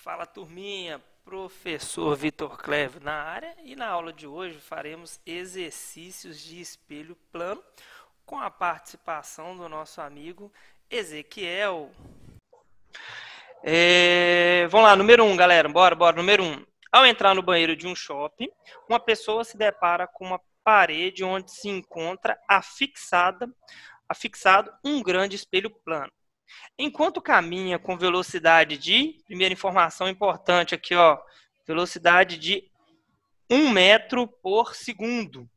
Fala turminha, professor Vitor Clevo na área e na aula de hoje faremos exercícios de espelho plano com a participação do nosso amigo Ezequiel. Vamos lá, número 1, galera, bora, número 1. Ao entrar no banheiro de um shopping, uma pessoa se depara com uma parede onde se encontra afixado um grande espelho plano. Enquanto caminha com velocidade de, primeira informação importante aqui, ó, velocidade de 1 metro por segundo,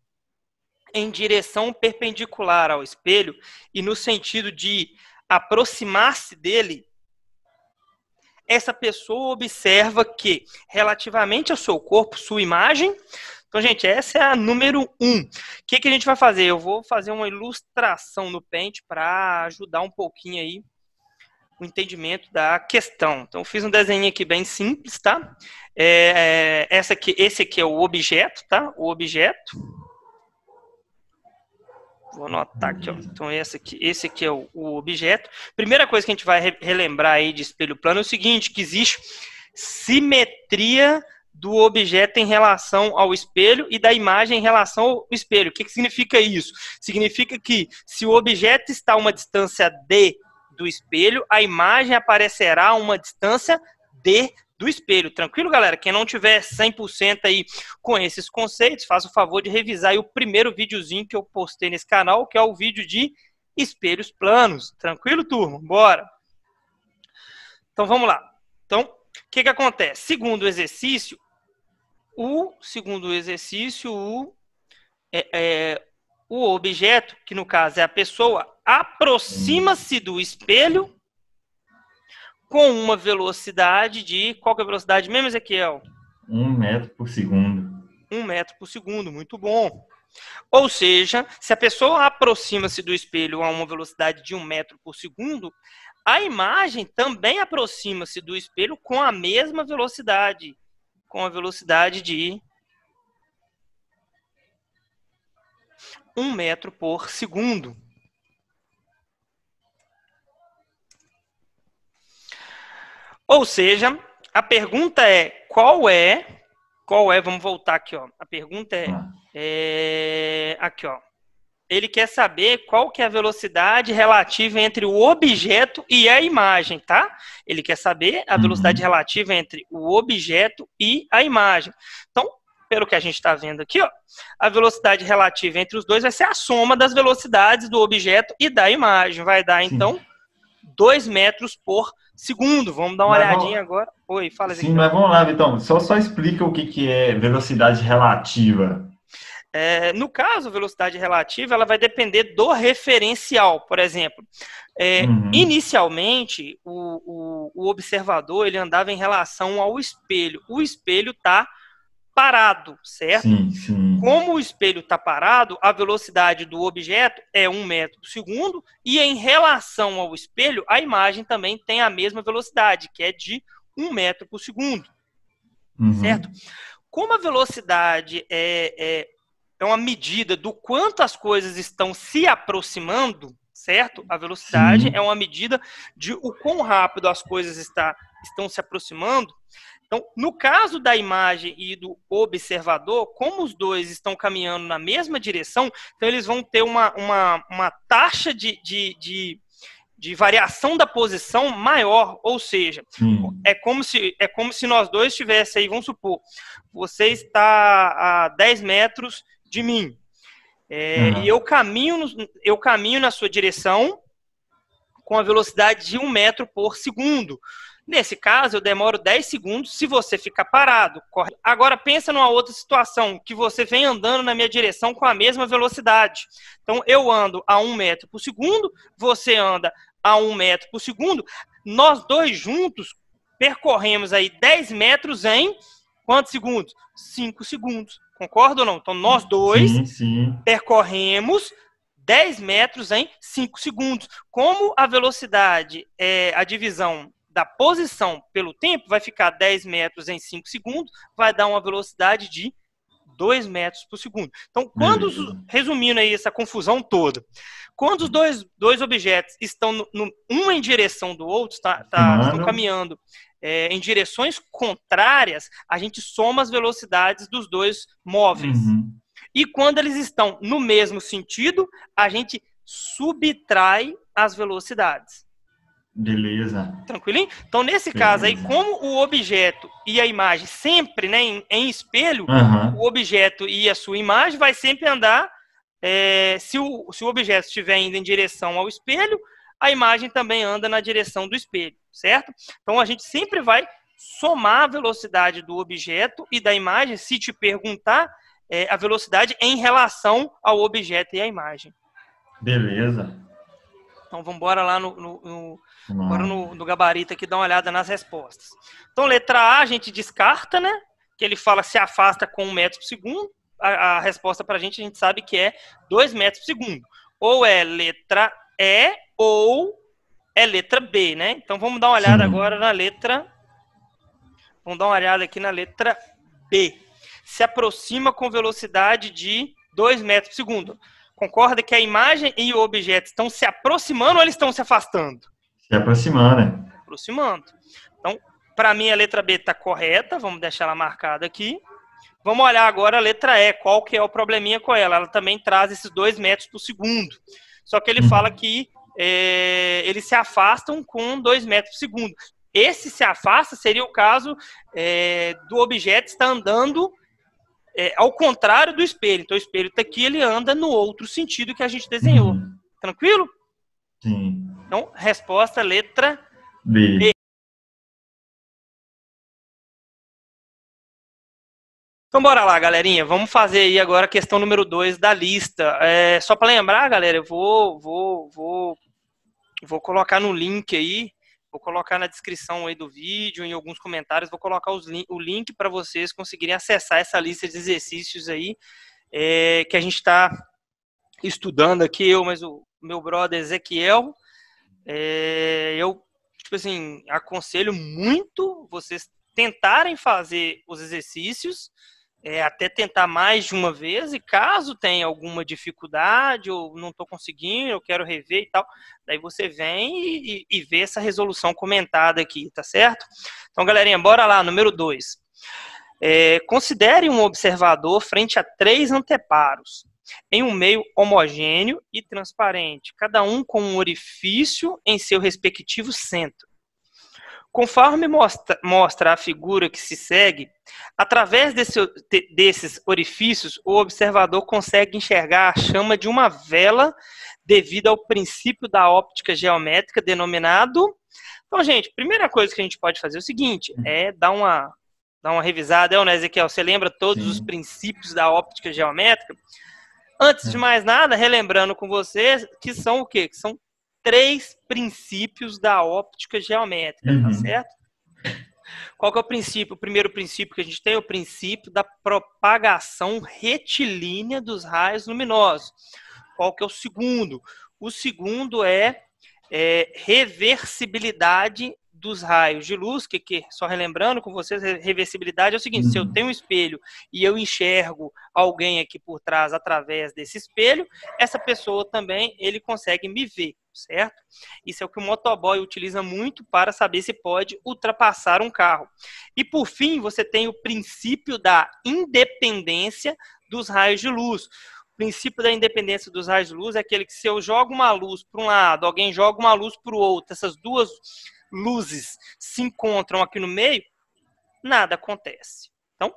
em direção perpendicular ao espelho e no sentido de aproximar-se dele, essa pessoa observa que, relativamente ao seu corpo, sua imagem. Então, gente, essa é a número 1. O que a gente vai fazer? Eu vou fazer uma ilustração no Paint para ajudar um pouquinho aí o entendimento da questão. Então, eu fiz um desenho aqui bem simples, tá? Esse aqui é o objeto, tá? O objeto. Vou anotar aqui, ó. Então, esse aqui é o objeto. Primeira coisa que a gente vai relembrar aí de espelho plano é o seguinte, que existe simetria do objeto em relação ao espelho e da imagem em relação ao espelho. O que significa isso? Significa que se o objeto está a uma distância D do espelho, a imagem aparecerá a uma distância D do espelho. Tranquilo, galera? Quem não tiver 100% aí com esses conceitos, faça o favor de revisar aí o primeiro videozinho que eu postei nesse canal, que é o vídeo de espelhos planos. Tranquilo, turma? Bora! Então, vamos lá. Então, o que acontece? Segundo o exercício, o objeto, que no caso é a pessoa, aproxima-se do espelho com uma velocidade de... Qual que é a velocidade mesmo, Ezequiel? 1 metro por segundo. 1 metro por segundo, muito bom. Ou seja, se a pessoa aproxima-se do espelho a uma velocidade de 1 metro por segundo, a imagem também aproxima-se do espelho com a mesma velocidade, com a velocidade de 1 metro por segundo. Ou seja, a pergunta é, qual é, vamos voltar aqui, ó. A pergunta aqui, ó. Ele quer saber qual que é a velocidade relativa entre o objeto e a imagem, tá? Ele quer saber a velocidade relativa entre o objeto e a imagem. Então, pelo que a gente está vendo aqui, ó, a velocidade relativa entre os dois vai ser a soma das velocidades do objeto e da imagem. Vai dar, então, 2 metros por segundo. Vamos dar uma olhadinha agora. Oi, fala. Sim, mas vamos lá, Vitão. Só explica o que é velocidade relativa. No caso, velocidade relativa, ela vai depender do referencial. Por exemplo, inicialmente, o observador ele andava em relação ao espelho. O espelho está parado, certo? Sim, sim. Como o espelho está parado, a velocidade do objeto é 1 metro por segundo e em relação ao espelho, a imagem também tem a mesma velocidade, que é de 1 metro por segundo, certo? Como a velocidade é uma medida do quanto as coisas estão se aproximando, certo? A velocidade é uma medida de o quão rápido as coisas estão se aproximando. Então, no caso da imagem e do observador, como os dois estão caminhando na mesma direção, então eles vão ter uma taxa de variação da posição maior, ou seja, é como se nós dois estivéssemos aí, vamos supor, você está a 10 metros de mim, e eu caminho na sua direção com a velocidade de 1 metro por segundo. Nesse caso, eu demoro 10 segundos se você ficar parado. Agora, pensa numa outra situação, que você vem andando na minha direção com a mesma velocidade. Então, eu ando a 1 metro por segundo, você anda a 1 metro por segundo. Nós dois juntos percorremos aí 10 metros em quantos segundos? 5 segundos. Concorda ou não? Então, nós dois percorremos 10 metros em 5 segundos. Como a velocidade é a divisão da posição pelo tempo, vai ficar 10 metros em 5 segundos, vai dar uma velocidade de 2 metros por segundo. Então, resumindo aí essa confusão toda, quando os dois objetos estão um em direção do outro, estão caminhando em direções contrárias, a gente soma as velocidades dos dois móveis. E quando eles estão no mesmo sentido, a gente subtrai as velocidades. Beleza. Tranquilinho? Então, nesse caso aí, como o objeto e a imagem sempre, né, em espelho, o objeto e a sua imagem vai sempre andar, se o objeto estiver indo em direção ao espelho, a imagem também anda na direção do espelho, certo? Então, a gente sempre vai somar a velocidade do objeto e da imagem, se te perguntar, a velocidade em relação ao objeto e à imagem. Beleza. Então, vamos embora lá agora no gabarito aqui, dar uma olhada nas respostas. Então, letra A, a gente descarta, né? Que ele fala se afasta com 1 metro por segundo. A resposta para a gente sabe que é 2 metros por segundo. Ou é letra E ou é letra B, né? Então, vamos dar uma olhada agora na letra... Vamos dar uma olhada aqui na letra B. Se aproxima com velocidade de 2 metros por segundo. Concorda que a imagem e o objeto estão se aproximando ou eles estão se afastando? Se aproximando, né? Aproximando. Então, para mim, a letra B está correta. Vamos deixar ela marcada aqui. Vamos olhar agora a letra E. Qual que é o probleminha com ela? Ela também traz esses 2 metros por segundo. Só que ele fala que eles se afastam com 2 metros por segundo. Esse se afasta seria o caso do objeto estar andando ao contrário do espelho. Então, o espelho está aqui, ele anda no outro sentido que a gente desenhou. Tranquilo? Sim. Então, resposta letra B. B. Então, bora lá, galerinha. Vamos fazer aí agora a questão número 2 da lista. Só para lembrar, galera, eu vou colocar no link aí, vou colocar na descrição aí do vídeo, em alguns comentários, vou colocar o link para vocês conseguirem acessar essa lista de exercícios aí que a gente está estudando aqui, mas o meu brother Ezequiel. Eu, tipo assim, aconselho muito vocês tentarem fazer os exercícios, até tentar mais de uma vez, e caso tenha alguma dificuldade, ou não estou conseguindo, eu quero rever e tal, daí você vem e vê essa resolução comentada aqui, tá certo? Então, galerinha, bora lá, número 2. Considere um observador frente a 3 anteparos, em um meio homogêneo e transparente, cada um com um orifício em seu respectivo centro. Conforme mostra a figura que se segue, através desses orifícios, o observador consegue enxergar a chama de uma vela devido ao princípio da óptica geométrica denominado... Então, gente, primeira coisa que a gente pode fazer é o seguinte, dar uma revisada, né, Ezequiel? Você lembra todos os princípios da óptica geométrica? Antes de mais nada, relembrando com vocês, que são o quê? Que são 3 princípios da óptica geométrica, tá certo? Qual que é o princípio? O primeiro princípio que a gente tem é o princípio da propagação retilínea dos raios luminosos. Qual que é o segundo? O segundo é reversibilidade dos raios de luz, que só relembrando com vocês, reversibilidade é o seguinte, se eu tenho um espelho e eu enxergo alguém aqui por trás através desse espelho, essa pessoa também, ele consegue me ver, certo? Isso é o que o motoboy utiliza muito para saber se pode ultrapassar um carro. E por fim, você tem o princípio da independência dos raios de luz. O princípio da independência dos raios de luz é aquele que se eu jogo uma luz para um lado, alguém joga uma luz para o outro, essas duas luzes se encontram aqui no meio, nada acontece. Então,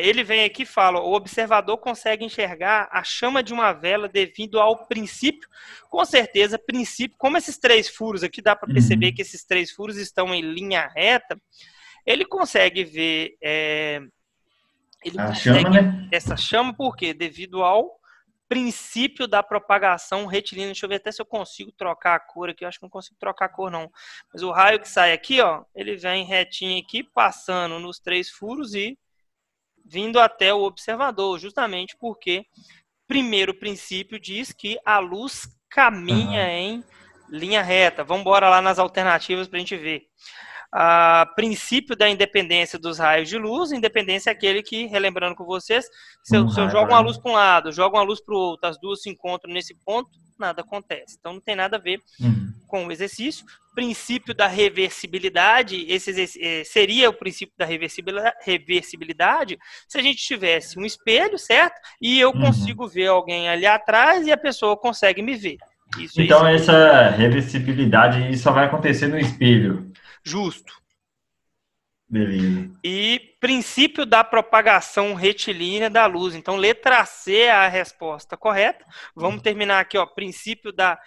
ele vem aqui e fala, o observador consegue enxergar a chama de uma vela devido ao princípio, com certeza, princípio, como esses 3 furos aqui, dá para perceber que esses 3 furos estão em linha reta, ele consegue ver essa chama, por quê? Devido ao princípio da propagação retilínea. Deixa eu ver até se eu consigo trocar a cor aqui. Eu acho que não consigo trocar a cor, não. Mas o raio que sai aqui, ó, ele vem retinho aqui, passando nos 3 furos e vindo até o observador, justamente porque primeiro princípio diz que a luz caminha em linha reta. Vamos embora lá nas alternativas para a gente ver. Princípio da independência dos raios de luz. Independência é aquele que, relembrando com vocês, se eu jogo uma luz para um lado, jogo uma luz para o outro, as duas se encontram nesse ponto, nada acontece. Então não tem nada a ver Uhum. com o exercício. Princípio da reversibilidade, seria o princípio da reversibilidade se a gente tivesse um espelho, certo? E eu consigo ver alguém ali atrás e a pessoa consegue me ver. Isso aí Então, seria essa reversibilidade só vai acontecer no espelho. justo. Beleza. E princípio da propagação retilínea da luz. Então, letra C é a resposta correta. Vamos terminar aqui, ó. Princípio da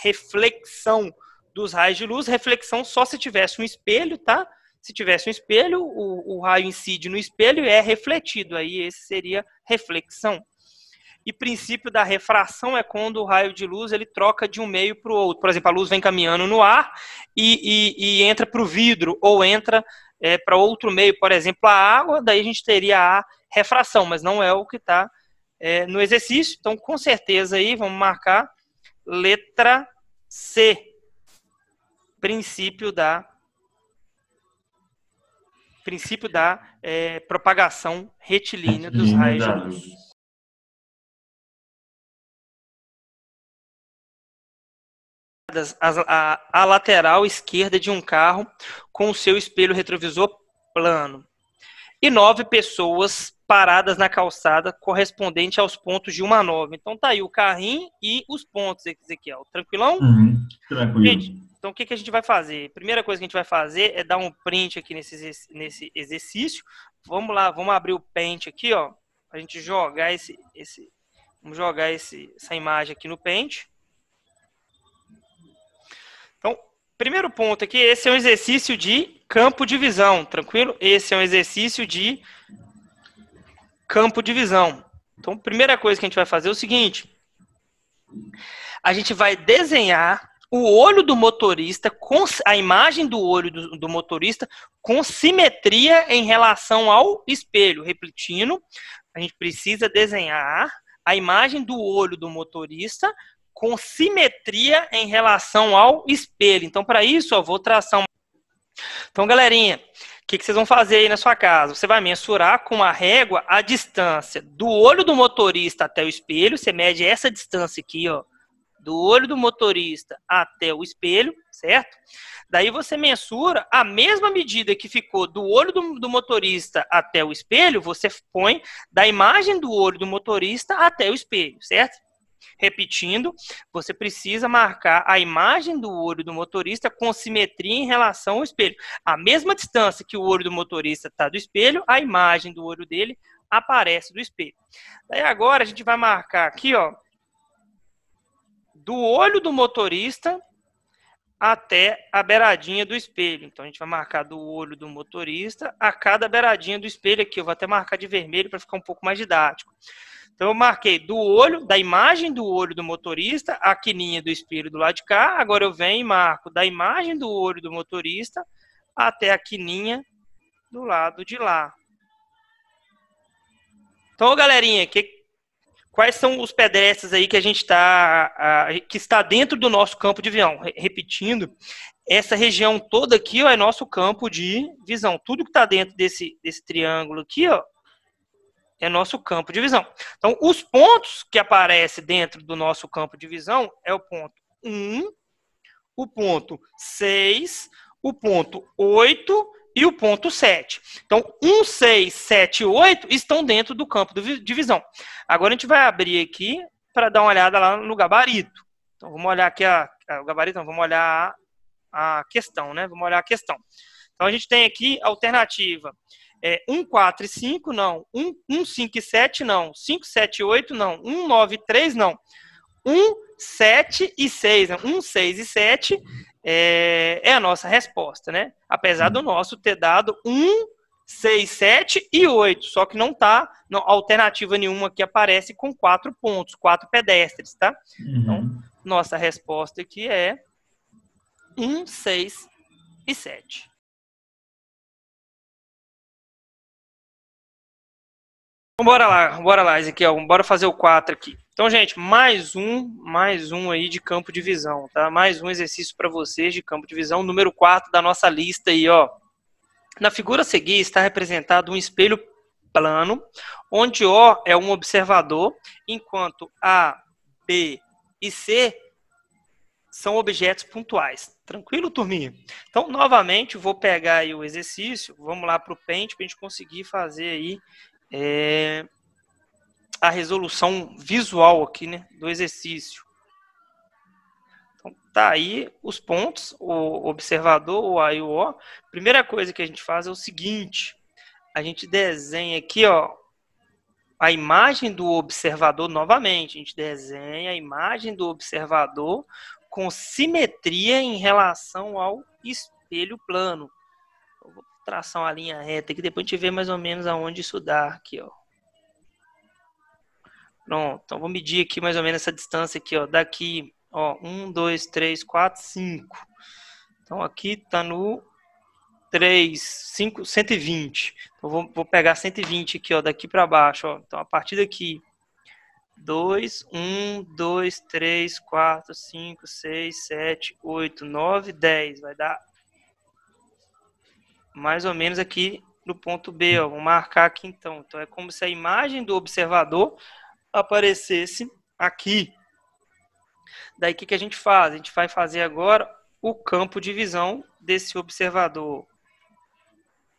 reflexão dos raios de luz. Reflexão só se tivesse um espelho, tá? Se tivesse um espelho, o raio incide no espelho e é refletido. Aí esse seria reflexão. E princípio da refração é quando o raio de luz ele troca de um meio para o outro. Por exemplo, a luz vem caminhando no ar e entra para o vidro ou entra para outro meio, por exemplo, a água, daí a gente teria a refração, mas não é o que está no exercício. Então, com certeza aí, vamos marcar letra C, princípio da propagação retilínea dos raios de luz. A lateral esquerda de um carro com o seu espelho retrovisor plano. E 9 pessoas paradas na calçada correspondente aos pontos de 1 a 9. Então tá aí o carrinho e os pontos, Ezequiel. Tranquilão? Tranquilo. Gente, então o que a gente vai fazer? Primeira coisa que a gente vai fazer é dar um print aqui nesse exercício. Vamos lá, vamos abrir o Paint aqui, ó. Pra gente jogar vamos jogar essa imagem aqui no Paint. Então, primeiro ponto aqui, esse é um exercício de campo de visão, tranquilo? Esse é um exercício de campo de visão. Então, primeira coisa que a gente vai fazer é o seguinte. A gente vai desenhar o olho do motorista, a imagem do olho do motorista com simetria em relação ao espelho. Repetindo, a gente precisa desenhar a imagem do olho do motorista com simetria em relação ao espelho. Então, para isso, eu vou traçar uma... Então, galerinha, o que vocês vão fazer aí na sua casa? Você vai mensurar com a régua a distância do olho do motorista até o espelho. Você mede essa distância aqui, ó, do olho do motorista até o espelho, certo? Daí você mensura a mesma medida que ficou do olho do motorista até o espelho, você põe da imagem do olho do motorista até o espelho, certo? Repetindo, você precisa marcar a imagem do olho do motorista com simetria em relação ao espelho. A mesma distância que o olho do motorista está do espelho, a imagem do olho dele aparece do espelho. Daí agora a gente vai marcar aqui, ó, do olho do motorista até a beiradinha do espelho. Então a gente vai marcar do olho do motorista a cada beiradinha do espelho aqui. Eu vou até marcar de vermelho para ficar um pouco mais didático. Então eu marquei do olho, da imagem do olho do motorista, a quininha do espelho do lado de cá. Agora eu venho e marco da imagem do olho do motorista até a quininha do lado de lá. Então, galerinha, quais são os pedestres aí que a gente que está dentro do nosso campo de visão? Repetindo, essa região toda aqui, ó, é nosso campo de visão. Tudo que está dentro desse triângulo aqui, ó, é nosso campo de visão. Então, os pontos que aparecem dentro do nosso campo de visão é o ponto 1, o ponto 6, o ponto 8 e o ponto 7. Então, 1, 6, 7 e 8 estão dentro do campo de visão. Agora, a gente vai abrir aqui para dar uma olhada lá no gabarito. Então, vamos olhar aqui o gabarito, não, vamos olhar a questão, né? Vamos olhar a questão. Então, a gente tem aqui a alternativa 1, 4 e 5, não. 1, 5 e 7, não. 5, 7 e 8, não. 1, 9 e 3, não. 1, 7 e 6, né? 1, 6 e 7 é a nossa resposta, né? Apesar do nosso ter dado 1, 6, 7 e 8, só que não tá, alternativa nenhuma aqui aparece com 4 pontos, 4 pedestres, tá? Então, nossa resposta aqui é 1, 6 e 7. Então, bora lá, Ezequiel, bora fazer o 4 aqui. Então, gente, mais um aí de campo de visão, tá? Mais um exercício para vocês de campo de visão, número 4 da nossa lista aí, ó. Na figura a seguir está representado um espelho plano, onde O é um observador, enquanto A, B e C são objetos pontuais. Tranquilo, turminha? Então, novamente, vou pegar aí o exercício, vamos lá para o Paint para a gente conseguir fazer aí a resolução visual aqui, né, do exercício. Então, tá aí os pontos, o observador, o A e o O. Primeira coisa que a gente faz é o seguinte, a gente desenha aqui, ó, a imagem do observador novamente. A gente desenha a imagem do observador com simetria em relação ao espelho plano. Eu vou traçar uma linha reta aqui, depois a gente vê mais ou menos aonde isso dá aqui, ó. Pronto, então vou medir aqui mais ou menos essa distância aqui, ó, daqui, ó, 1, 2, 3, 4, 5. Então aqui tá no 3, 5, 120. Então vou pegar 120 aqui, ó, daqui para baixo, ó. Então a partir daqui, 2, 1, 2, 3, 4, 5, 6, 7, 8, 9, 10. Vai dar mais ou menos aqui no ponto B, ó. Vou marcar aqui então. Então é como se a imagem do observador aparecesse aqui. Daí o que a gente faz? A gente vai fazer agora o campo de visão desse observador.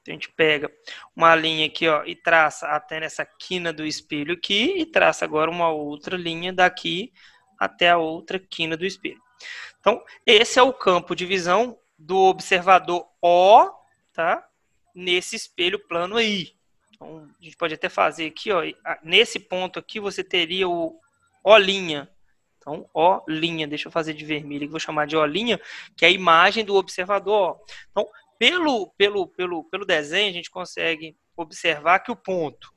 Então, a gente pega uma linha aqui, ó, e traça até nessa quina do espelho aqui, e traça agora uma outra linha daqui até a outra quina do espelho. Então, esse é o campo de visão do observador O, tá? Nesse espelho plano aí. Então, a gente pode até fazer aqui, ó, nesse ponto aqui você teria o O'. Então, O', deixa eu fazer de vermelho, que vou chamar de O', que é a imagem do observador. Então, pelo desenho, a gente consegue observar que o ponto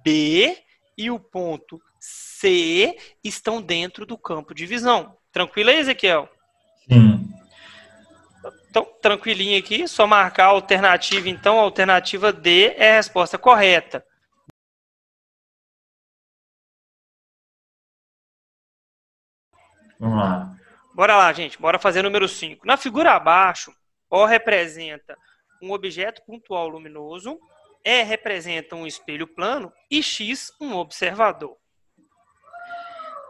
B e o ponto C estão dentro do campo de visão. Tranquilo aí, Ezequiel? Sim. Então, tranquilinho aqui, só marcar a alternativa, então, a alternativa D é a resposta correta. Vamos lá. Bora lá, gente, bora fazer o número 5. Na figura abaixo, O representa um objeto pontual luminoso, E representa um espelho plano e X um observador.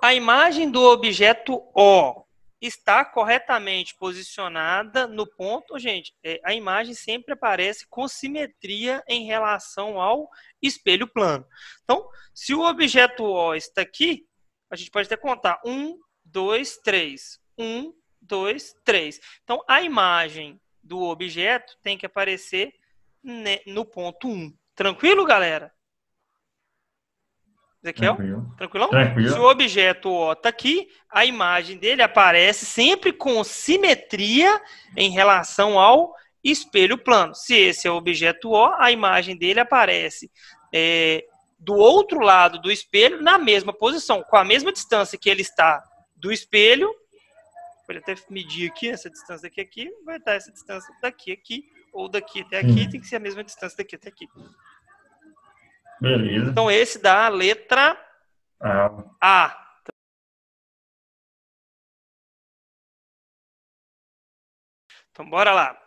A imagem do objeto O está corretamente posicionada no ponto, gente, a imagem sempre aparece com simetria em relação ao espelho plano. Então, se o objeto O está aqui, a gente pode até contar 1, 2, 3. 1, 2, 3. Então, a imagem do objeto tem que aparecer no ponto 1. Tranquilo, galera? Ezequiel? Tranquilão? Tranquilo. Se o objeto O está aqui, a imagem dele aparece sempre com simetria em relação ao espelho plano. Se esse é o objeto O, a imagem dele aparece do outro lado do espelho, na mesma posição, com a mesma distância que ele está do espelho. Pode até medir aqui, essa distância aqui, vai estar essa distância daqui, aqui, ou daqui até aqui, tem que ser a mesma distância daqui até aqui. Beleza. Então, esse dá a letra A. Então, bora lá.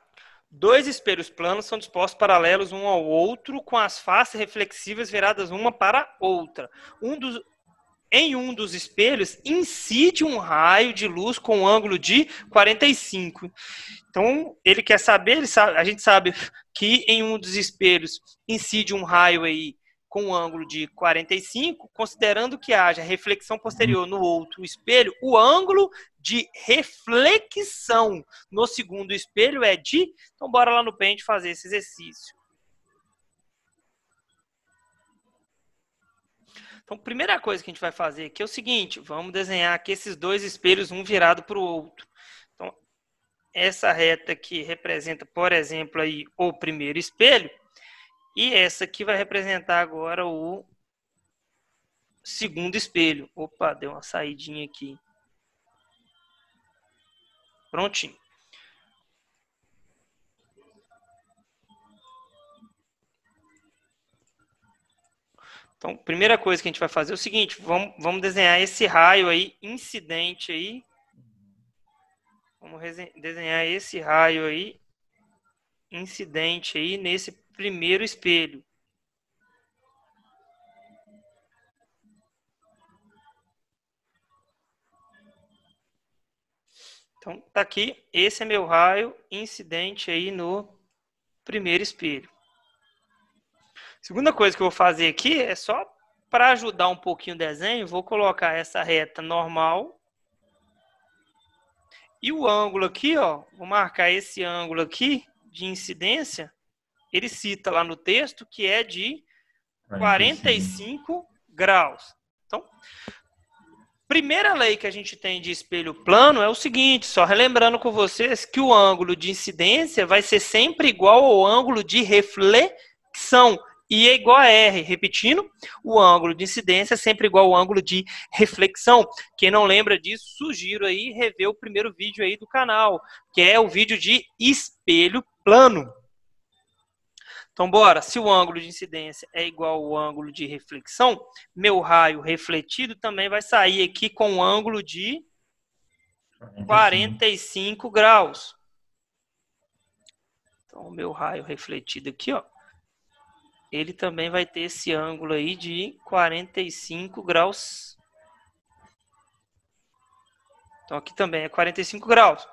Dois espelhos planos são dispostos paralelos um ao outro, com as faces reflexivas viradas uma para a outra. Em um dos espelhos, incide um raio de luz com um ângulo de 45. Então, ele quer saber, a gente sabe que em um dos espelhos incide um raio aí com um ângulo de 45, considerando que haja reflexão posterior no outro espelho, o ângulo de reflexão no segundo espelho é de... Então, bora lá no Paint fazer esse exercício. Então, a primeira coisa que a gente vai fazer aqui é o seguinte, vamos desenhar aqui esses dois espelhos, um virado para o outro. Então, essa reta aqui representa, por exemplo, aí, o primeiro espelho, e essa aqui vai representar agora o segundo espelho. Opa, deu uma saidinha aqui. Prontinho. Então, primeira coisa que a gente vai fazer é o seguinte, vamos desenhar esse raio aí, incidente aí. Vamos desenhar esse raio aí, incidente aí, nesse primeiro espelho. Então, tá aqui, esse é meu raio incidente aí no primeiro espelho. Segunda coisa que eu vou fazer aqui é só para ajudar um pouquinho o desenho, vou colocar essa reta normal. E o ângulo aqui, ó, vou marcar esse ângulo aqui de incidência, ele cita lá no texto que é de 45 graus. Então, primeira lei que a gente tem de espelho plano é o seguinte, só relembrando com vocês que o ângulo de incidência vai ser sempre igual ao ângulo de reflexão. E é igual a R. Repetindo, o ângulo de incidência é sempre igual ao ângulo de reflexão. Quem não lembra disso, sugiro aí rever o primeiro vídeo aí do canal, que é o vídeo de espelho plano. Então, bora. Se o ângulo de incidência é igual ao ângulo de reflexão, meu raio refletido também vai sair aqui com um ângulo de 45 graus. Então, o meu raio refletido aqui, ó, ele também vai ter esse ângulo aí de 45 graus. Então, aqui também é 45 graus,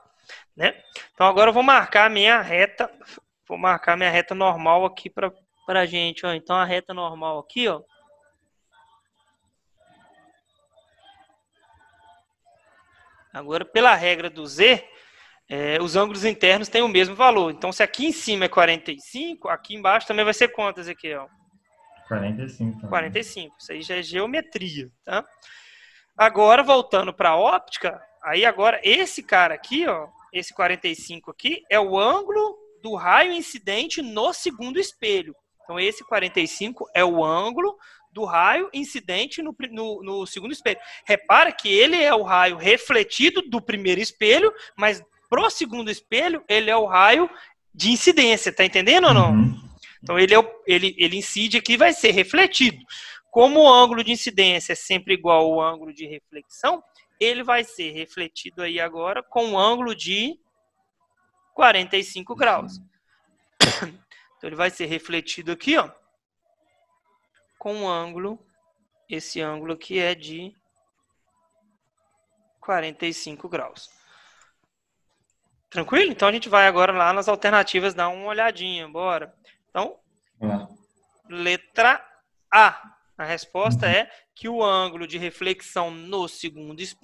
né? Então, agora eu vou marcar a minha reta. Vou marcar minha reta normal aqui pra gente, ó. Então, a reta normal aqui, ó. Agora, pela regra do Z, os ângulos internos têm o mesmo valor. Então, se aqui em cima é 45, aqui embaixo também vai ser quanto, Ezequiel? 45. Também. 45. Isso aí já é geometria, tá? Agora, voltando para a óptica, aí agora esse cara aqui, ó, esse 45 aqui, é o ângulo do raio incidente no segundo espelho. Então, esse 45 é o ângulo do raio incidente no segundo espelho. Repara que ele é o raio refletido do primeiro espelho, mas pro segundo espelho, ele é o raio de incidência. Tá entendendo ou não? Uhum. Então, ele incide aqui e vai ser refletido. Como o ângulo de incidência é sempre igual ao ângulo de reflexão, ele vai ser refletido aí agora com um ângulo de 45 graus. Então, ele vai ser refletido aqui, ó, com um ângulo, esse ângulo aqui é de 45 graus. Tranquilo? Então, a gente vai agora lá nas alternativas dar uma olhadinha, bora. Então, letra A. A resposta é que o ângulo de reflexão no segundo espelho